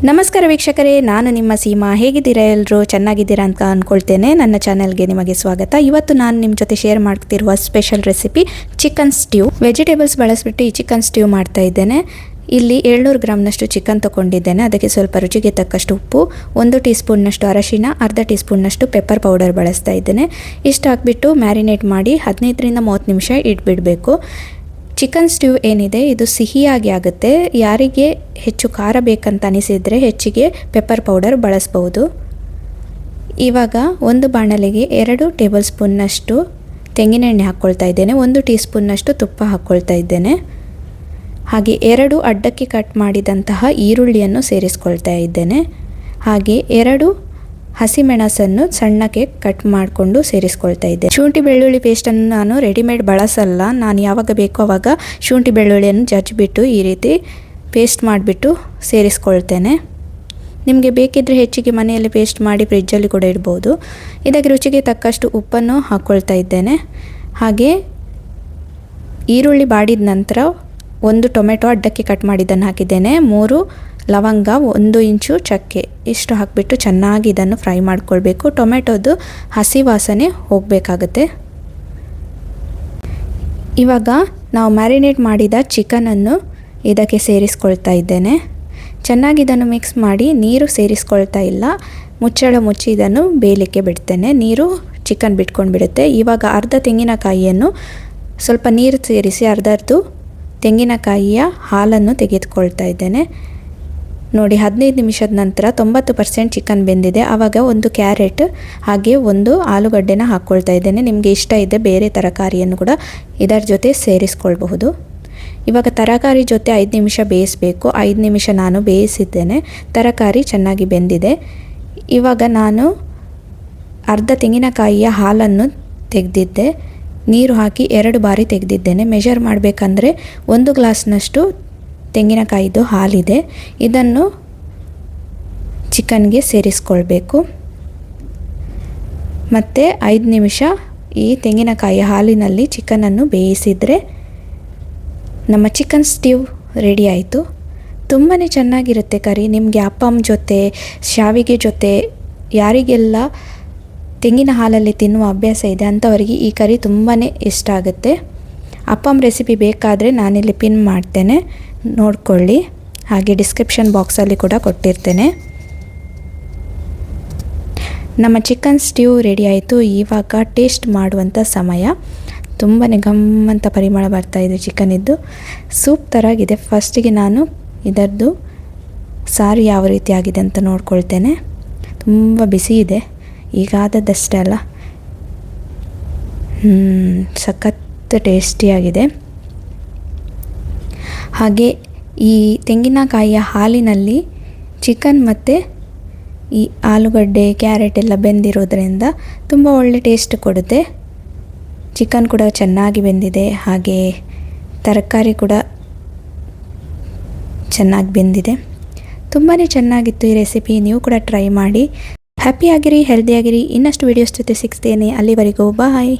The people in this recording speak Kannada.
ನಮಸ್ಕಾರ ವೀಕ್ಷಕರೇ, ನಾನು ನಿಮ್ಮ ಸೀಮಾ. ಹೇಗಿದ್ದೀರಾ? ಎಲ್ಲರೂ ಚೆನ್ನಾಗಿದ್ದೀರಾ ಅಂತ ಅಂದ್ಕೊಳ್ತೇನೆ. ನನ್ನ ಚಾನಲ್ಗೆ ನಿಮಗೆ ಸ್ವಾಗತ. ಇವತ್ತು ನಾನು ನಿಮ್ಮ ಜೊತೆ ಶೇರ್ ಮಾಡ್ತಿರುವ special recipe chicken stew. Vegetables ಬಳಸಿಬಿಟ್ಟು ಈ ಚಿಕನ್ ಸ್ಟ್ಯೂ ಮಾಡ್ತಾ ಇದ್ದೇನೆ. ಇಲ್ಲಿ 700 ಗ್ರಾಮ್ನಷ್ಟು ಚಿಕನ್ ತೊಗೊಂಡಿದ್ದೇನೆ. ಅದಕ್ಕೆ ಸ್ವಲ್ಪ ರುಚಿಗೆ ತಕ್ಕಷ್ಟು ಉಪ್ಪು, 1 ಟೀ ಸ್ಪೂನ್ನಷ್ಟು ಅರಶಿನ, ಅರ್ಧ ಟೀ ಸ್ಪೂನ್ನಷ್ಟು ಪೆಪ್ಪರ್ ಪೌಡರ್ ಬಳಸ್ತಾ ಇದ್ದೇನೆ. ಇಷ್ಟು ಹಾಕಿಬಿಟ್ಟು ಮ್ಯಾರಿನೇಟ್ ಮಾಡಿ 15ರಿಂದ 30 ನಿಮಿಷ ಇಡಬೇಕು. ಚಿಕನ್ ಸ್ಟ್ಯೂ ಏನಿದೆ ಇದು ಸಿಹಿಯಾಗಿ ಆಗುತ್ತೆ. ಯಾರಿಗೆ ಹೆಚ್ಚು ಖಾರ ಬೇಕಂತ ಅನಿಸಿದರೆ ಹೆಚ್ಚಿಗೆ ಪೆಪ್ಪರ್ ಪೌಡರ್ ಬಳಸ್ಬೋದು. ಇವಾಗ ಒಂದು ಬಾಣಲೆಗೆ 2 ಟೇಬಲ್ ಸ್ಪೂನ್ನಷ್ಟು ತೆಂಗಿನೆಣ್ಣೆ ಹಾಕ್ಕೊಳ್ತಾ ಇದ್ದೇನೆ. 1 ಟೀ ಸ್ಪೂನ್ನಷ್ಟು ತುಪ್ಪ ಹಾಕ್ಕೊಳ್ತಾ ಇದ್ದೇನೆ. ಹಾಗೆ 2 ಅಡ್ಡಕ್ಕೆ ಕಟ್ ಮಾಡಿದಂತಹ ಈರುಳ್ಳಿಯನ್ನು ಸೇರಿಸ್ಕೊಳ್ತಾ ಇದ್ದೇನೆ. ಹಾಗೆ 2 ಹಸಿಮೆಣಸನ್ನು ಸಣ್ಣಕ್ಕೆ ಕಟ್ ಮಾಡಿಕೊಂಡು ಸೇರಿಸ್ಕೊಳ್ತಾ ಇದ್ದೆ. ಶುಂಠಿ ಬೆಳ್ಳುಳ್ಳಿ ಪೇಸ್ಟನ್ನು ನಾನು ರೆಡಿಮೇಡ್ ಬಳಸಲ್ಲ. ನಾನು ಯಾವಾಗ ಬೇಕೋ ಆವಾಗ ಶುಂಠಿ ಬೆಳ್ಳುಳ್ಳಿಯನ್ನು ಜಜ್ಜಿಬಿಟ್ಟು ಈ ರೀತಿ ಪೇಸ್ಟ್ ಮಾಡಿಬಿಟ್ಟು ಸೇರಿಸ್ಕೊಳ್ತೇನೆ. ನಿಮಗೆ ಬೇಕಿದ್ದರೆ ಹೆಚ್ಚಿಗೆ ಮನೆಯಲ್ಲಿ ಪೇಸ್ಟ್ ಮಾಡಿ ಫ್ರಿಜ್ಜಲ್ಲಿ ಕೂಡ ಇಡ್ಬೋದು. ಇದಕ್ಕೆ ರುಚಿಗೆ ತಕ್ಕಷ್ಟು ಉಪ್ಪನ್ನು ಹಾಕ್ಕೊಳ್ತಾ ಇದ್ದೇನೆ. ಹಾಗೆ ಈರುಳ್ಳಿ ಬಾಡಿದ ನಂತರ 1 ಟೊಮೆಟೊ ಅಡ್ಡಕ್ಕೆ ಕಟ್ ಮಾಡಿದ್ದನ್ನು ಹಾಕಿದ್ದೇನೆ. 3 ಲವಂಗ, 1 ಇಂಚು ಚಕ್ಕೆ, ಇಷ್ಟು ಹಾಕಿಬಿಟ್ಟು ಚೆನ್ನಾಗಿ ಇದನ್ನು ಫ್ರೈ ಮಾಡ್ಕೊಳ್ಬೇಕು. ಟೊಮೆಟೊದು ಹಸಿ ವಾಸನೆ ಹೋಗಬೇಕಾಗುತ್ತೆ. ಇವಾಗ ನಾವು ಮ್ಯಾರಿನೇಟ್ ಮಾಡಿದ ಚಿಕನನ್ನು ಇದಕ್ಕೆ ಸೇರಿಸ್ಕೊಳ್ತಾ ಇದ್ದೇನೆ. ಚೆನ್ನಾಗಿ ಇದನ್ನು ಮಿಕ್ಸ್ ಮಾಡಿ ನೀರು ಸೇರಿಸ್ಕೊಳ್ತಾ ಇಲ್ಲ. ಮುಚ್ಚಳ ಮುಚ್ಚಿ ಇದನ್ನು ಬೇಯಲಿಕ್ಕೆ ಬಿಡ್ತೇನೆ. ನೀರು ಚಿಕನ್ ಬಿಟ್ಕೊಂಡು ಬಿಡುತ್ತೆ. ಇವಾಗ ಅರ್ಧ ತೆಂಗಿನಕಾಯಿಯನ್ನು ಸ್ವಲ್ಪ ನೀರು ಸೇರಿಸಿ ಅರ್ಧದ್ದು ತೆಂಗಿನಕಾಯಿಯ ಹಾಲನ್ನು ತೆಗೆದುಕೊಳ್ತಾ ಇದ್ದೇನೆ. ನೋಡಿ, 15 ನಿಮಿಷದ ನಂತರ 90% ಚಿಕನ್ ಬೆಂದಿದೆ. ಆವಾಗ 1 ಕ್ಯಾರೆಟ್ ಹಾಗೆ 1 ಆಲೂಗಡ್ಡೆನ ಹಾಕ್ಕೊಳ್ತಾ ಇದ್ದೇನೆ. ನಿಮಗೆ ಇಷ್ಟ ಇದೆ ಬೇರೆ ತರಕಾರಿಯನ್ನು ಕೂಡ ಇದರ ಜೊತೆ ಸೇರಿಸ್ಕೊಳ್ಬಹುದು. ಇವಾಗ ತರಕಾರಿ ಜೊತೆ 5 ನಿಮಿಷ ಬೇಯಿಸಬೇಕು. 5 ನಿಮಿಷ ನಾನು ಬೇಯಿಸಿದ್ದೇನೆ. ತರಕಾರಿ ಚೆನ್ನಾಗಿ ಬೆಂದಿದೆ. ಇವಾಗ ನಾನು ಅರ್ಧ ತೆಂಗಿನಕಾಯಿಯ ಹಾಲನ್ನು ತೆಗೆದಿದ್ದೆ. ನೀರು ಹಾಕಿ 2 ಬಾರಿ ತೆಗೆದಿದ್ದೇನೆ. ಮೆಷರ್ ಮಾಡಬೇಕಂದ್ರೆ 1 ಗ್ಲಾಸ್ನಷ್ಟು ತೆಂಗಿನಕಾಯಿದು ಹಾಲಿದೆ. ಇದನ್ನು ಚಿಕನ್ಗೆ ಸೇರಿಸ್ಕೊಳ್ಬೇಕು. ಮತ್ತು 5 ನಿಮಿಷ ಈ ತೆಂಗಿನಕಾಯಿ ಹಾಲಿನಲ್ಲಿ ಚಿಕನನ್ನು ಬೇಯಿಸಿದರೆ ನಮ್ಮ ಚಿಕನ್ ಸ್ಟ್ಯೂ ರೆಡಿ ಆಯಿತು. ತುಂಬಾ ಚೆನ್ನಾಗಿರುತ್ತೆ ಕರಿ. ನಿಮಗೆ ಅಪ್ಪಮ್ ಜೊತೆ, ಶಾವಿಗೆ ಜೊತೆ, ಯಾರಿಗೆಲ್ಲ ತೆಂಗಿನ ಹಾಲಲ್ಲಿ ತಿನ್ನುವ ಅಭ್ಯಾಸ ಇದೆ ಅಂಥವರಿಗೆ ಈ ಕರಿ ತುಂಬಾ ಇಷ್ಟ ಆಗುತ್ತೆ. ಅಪ್ಪಮ್ ರೆಸಿಪಿ ಬೇಕಾದರೆ ನಾನಿಲ್ಲಿ ಪಿನ್ ಮಾಡ್ತೇನೆ, ನೋಡ್ಕೊಳ್ಳಿ. ಹಾಗೆ ಡಿಸ್ಕ್ರಿಪ್ಷನ್ ಬಾಕ್ಸಲ್ಲಿ ಕೂಡ ಕೊಟ್ಟಿರ್ತೇನೆ. ನಮ್ಮ ಚಿಕನ್ ಸ್ಟ್ಯೂ ರೆಡಿ ಆಯಿತು. ಇವಾಗ ಟೇಸ್ಟ್ ಮಾಡುವಂಥ ಸಮಯ. ತುಂಬಾ ಗಮ್ಮಂತ ಪರಿಮಳ ಬರ್ತಾಯಿದೆ ಚಿಕನಿದ್ದು. ಸೂಪ್ ಥರಾಗಿದೆ. ಫಸ್ಟಿಗೆ ನಾನು ಇದರದ್ದು ಸಾರು ಯಾವ ರೀತಿ ಆಗಿದೆ ಅಂತ ನೋಡ್ಕೊಳ್ತೇನೆ. ತುಂಬ ಬಿಸಿ ಇದೆ, ಈಗಾದದ್ದಷ್ಟೇ ಅಲ್ಲ. ಸಖತ್ ಟೇಸ್ಟಿಯಾಗಿದೆ. ಹಾಗೆ ಈ ತೆಂಗಿನಕಾಯಿಯ ಹಾಲಿನಲ್ಲಿ ಚಿಕನ್ ಮತ್ತು ಈ ಆಲೂಗಡ್ಡೆ, ಕ್ಯಾರೆಟ್ ಎಲ್ಲ ಬೆಂದಿರೋದ್ರಿಂದ ತುಂಬ ಒಳ್ಳೆ ಟೇಸ್ಟ್ ಕೊಡುತ್ತೆ. ಚಿಕನ್ ಕೂಡ ಚೆನ್ನಾಗಿ ಬೆಂದಿದೆ. ಹಾಗೆ ತರಕಾರಿ ಕೂಡ ಚೆನ್ನಾಗಿ ಬೆಂದಿದೆ. ತುಂಬಾ ಚೆನ್ನಾಗಿತ್ತು ಈ ರೆಸಿಪಿ. ನೀವು ಕೂಡ ಟ್ರೈ ಮಾಡಿ. ಹ್ಯಾಪಿಯಾಗಿರಿ, ಹೆಲ್ದಿಯಾಗಿರಿ. ಇನ್ನಷ್ಟು ವೀಡಿಯೋಸ್ ಜೊತೆ ಸಿಗ್ತೇನೆ. ಅಲ್ಲಿವರೆಗೂ ಬಾಯ್.